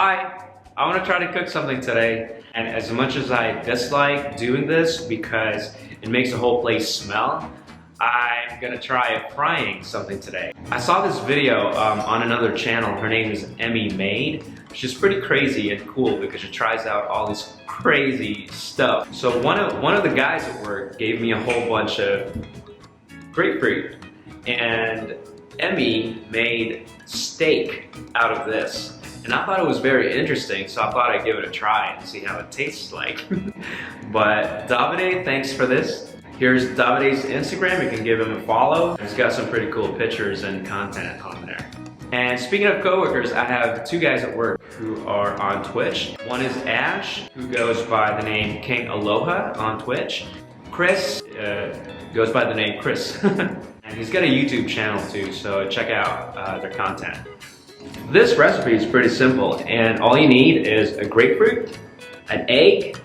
Hi, I want to try to cook something today, and as much as I dislike doing this because it makes the whole place smell, I'm gonna try frying something today. I saw this video on another channel. Her name is Emmy Made. She's pretty crazy and cool because she tries out all this crazy stuff. So one of the guys at work gave me a whole bunch of grapefruit, and Emmy made steak out of this. And I thought it was very interesting, so I thought I'd give it a try and see how it tastes like. But Davide, thanks for this. Here's Davide's Instagram, you can give him a follow. He's got some pretty cool pictures and content on there. And speaking of coworkers, I have two guys at work who are on Twitch. One is Ash, who goes by the name King Aloha on Twitch. Chris goes by the name Chris. And he's got a YouTube channel too, so check out their content. This recipe is pretty simple, and all you need is a grapefruit, an egg,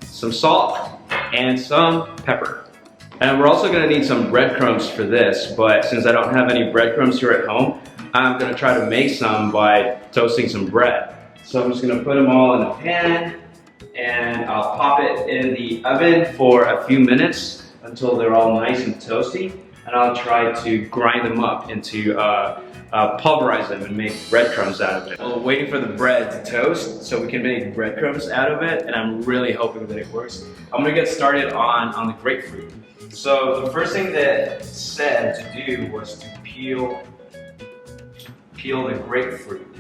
some salt, and some pepper. And we're also gonna need some breadcrumbs for this, but since I don't have any breadcrumbs here at home, I'm gonna try to make some by toasting some bread. So I'm just gonna put them all in a pan, and I'll pop it in the oven for a few minutes until they're all nice and toasty, and I'll try to grind them up into pulverize them and make breadcrumbs out of it. Well, waiting for the bread to toast so we can make breadcrumbs out of it, and I'm really hoping that it works. I'm gonna get started on the grapefruit. So the first thing that it said to do was to peel the grapefruit.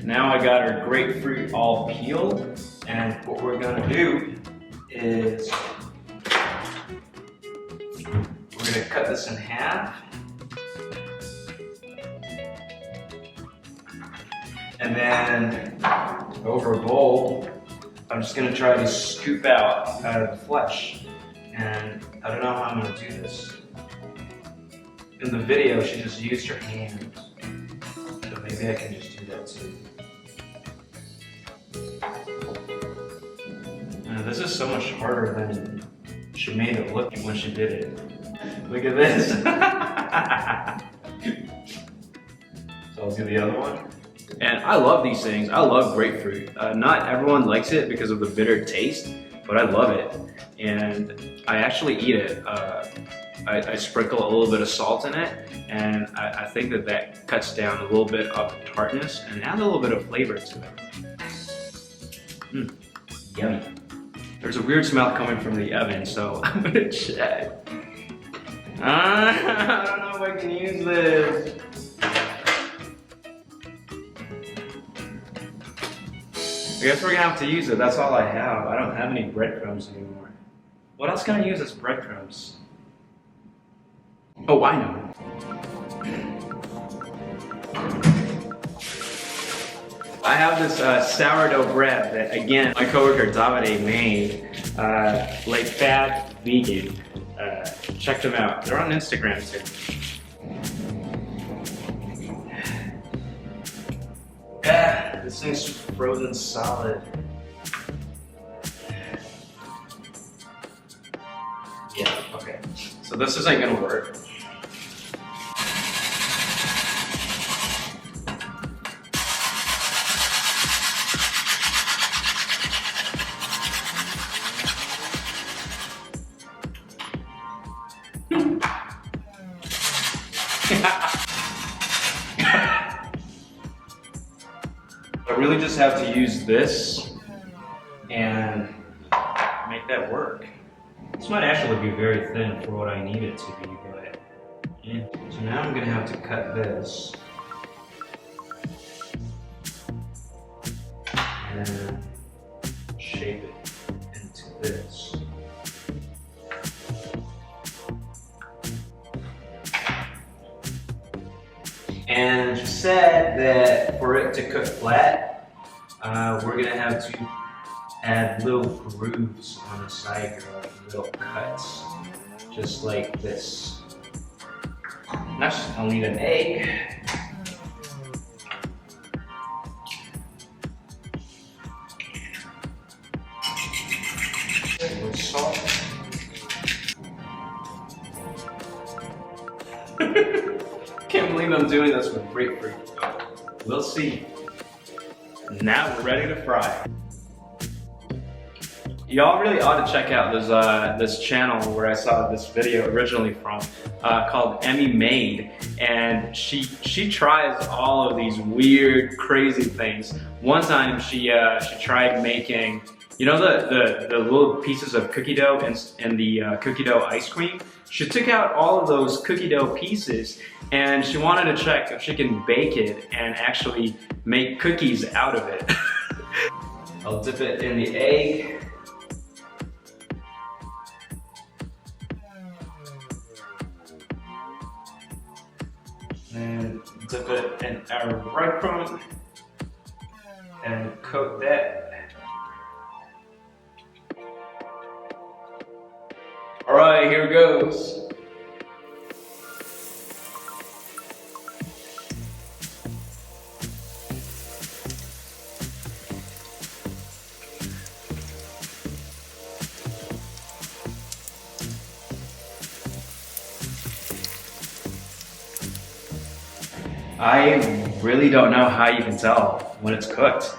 Now I got our grapefruit all peeled, and what we're gonna do is we're gonna cut this in half. And then over a bowl, I'm just gonna try to scoop out of the flesh. And I don't know how I'm gonna do this. In the video, she just used her hands. So maybe I can just do that too. This is so much harder than she made it look when she did it. Look at this. So I'll do the other one. And I love these things. I love grapefruit. Not everyone likes it because of the bitter taste, but I love it. And I actually eat it. I sprinkle a little bit of salt in it, and I think that cuts down a little bit of tartness and adds a little bit of flavor to it. Yummy. There's a weird smell coming from the oven, so I'm gonna check. I don't know if I can use this. I guess we're gonna have to use it. That's all I have. I don't have any breadcrumbs anymore. What else can I use as breadcrumbs? Oh, I know. I have this sourdough bread that, again, my coworker Davide made. Like Fat Vegan. Check them out. They're on Instagram too. This thing's frozen solid. Yeah, okay. So this isn't gonna work. I really just have to use this and make that work. This might actually be very thin for what I need it to be, but yeah. So now I'm gonna have to cut this and shape it into this. And she said that for it to cook flat, we're gonna have to add little grooves on the side here, like little cuts, just like this. Next, I'll need an egg. With salt. Can't believe I'm doing this with grapefruit. We'll see. Now we're ready to fry. Y'all really ought to check out this channel where I saw this video originally from, called Emmy Made, and she tries all of these weird, crazy things. One time she tried making, you know, the little pieces of cookie dough and the cookie dough ice cream. She took out all of those cookie dough pieces and she wanted to check if she can bake it and actually make cookies out of it. I'll dip it in the egg. And dip it in our breadcrumb and coat that. All right, here it goes. I really don't know how you can tell when it's cooked.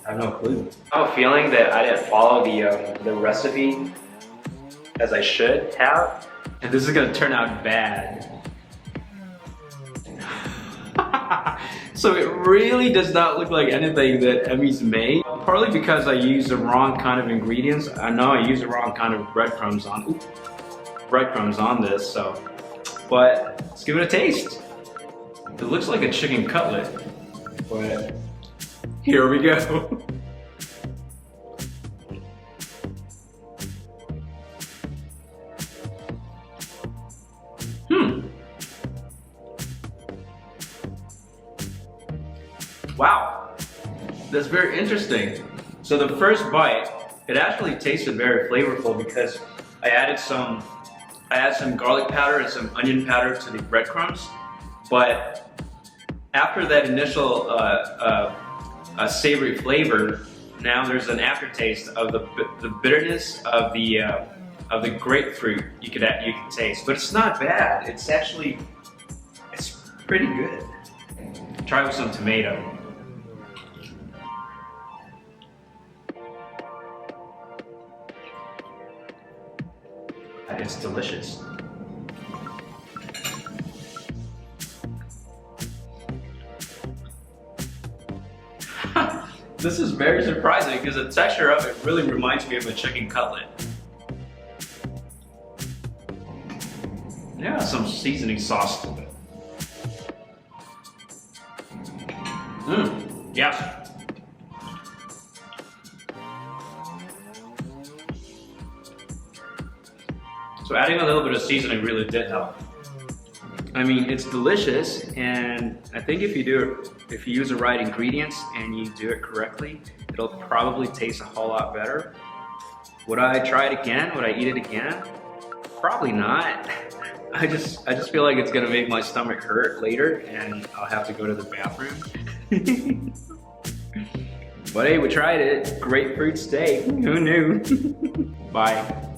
I have no clue. I have a feeling that I didn't follow the recipe as I should have, and this is gonna turn out bad. So it really does not look like anything that Emmy's made. Partly because I used the wrong kind of ingredients. I know I used the wrong kind of breadcrumbs on this, so. But let's give it a taste. It looks like a chicken cutlet, but here we go. Wow, that's very interesting. So the first bite, it actually tasted very flavorful because I added some garlic powder and some onion powder to the breadcrumbs. But after that initial savory flavor, now there's an aftertaste of the bitterness of the grapefruit you can taste. But it's not bad. It's pretty good. Try with some tomato. It's delicious. This is very surprising because the texture of it really reminds me of a chicken cutlet. Yeah, some seasoning sauce to it. Yes. So adding a little bit of seasoning really did help. I mean, it's delicious, and I think if you use the right ingredients and you do it correctly, it'll probably taste a whole lot better. Would I try it again? Would I eat it again? Probably not. I just feel like it's gonna make my stomach hurt later, and I'll have to go to the bathroom. But hey, we tried it. Grapefruit steak. Who knew? Bye.